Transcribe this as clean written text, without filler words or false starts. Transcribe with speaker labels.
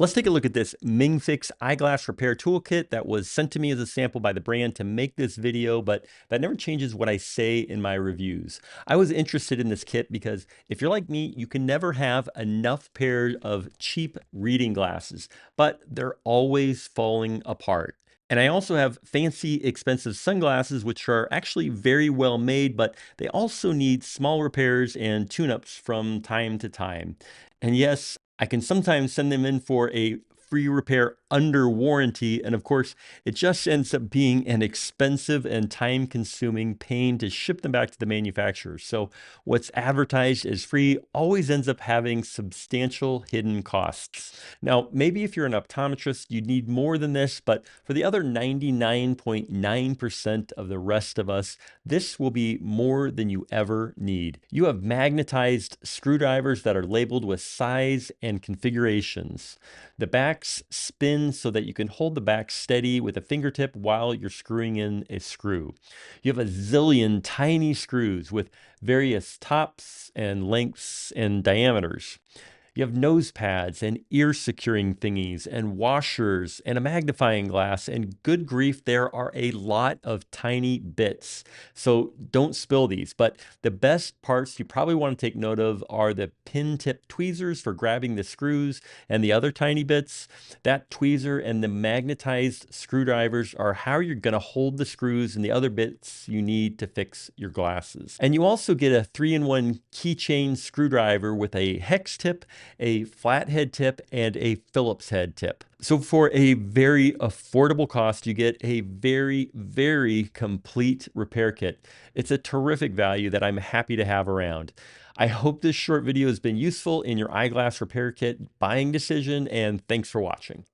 Speaker 1: Let's take a look at this Mingfix eyeglass repair toolkit that was sent to me as a sample by the brand to make this video, but that never changes what I say in my reviews. I was interested in this kit because if you're like me, you can never have enough pairs of cheap reading glasses, but they're always falling apart. And I also have fancy, expensive sunglasses, which are actually very well made, but they also need small repairs and tune-ups from time to time. And yes, I can sometimes send them in for a free repair under warranty. And of course, it just ends up being an expensive and time consuming pain to ship them back to the manufacturer. So what's advertised as free always ends up having substantial hidden costs. Now, maybe if you're an optometrist, you'd need more than this, but for the other 99.9% of the rest of us, this will be more than you ever need. You have magnetized screwdrivers that are labeled with size and configurations. The backs spin so that you can hold the back steady with a fingertip while you're screwing in a screw. You have a zillion tiny screws with various tops and lengths and diameters. You have nose pads and ear securing thingies and washers and a magnifying glass, and good grief, there are a lot of tiny bits. So don't spill these, but the best parts you probably want to take note of are the pin tip tweezers for grabbing the screws and the other tiny bits. That tweezer and the magnetized screwdrivers are how you're going to hold the screws and the other bits you need to fix your glasses. And you also get a 3-in-1 keychain screwdriver with a hex tip, a flathead tip, and a Phillips head tip. So for a very affordable cost, you get a very, very complete repair kit. It's a terrific value that I'm happy to have around. I hope this short video has been useful in your eyeglass repair kit buying decision, and thanks for watching.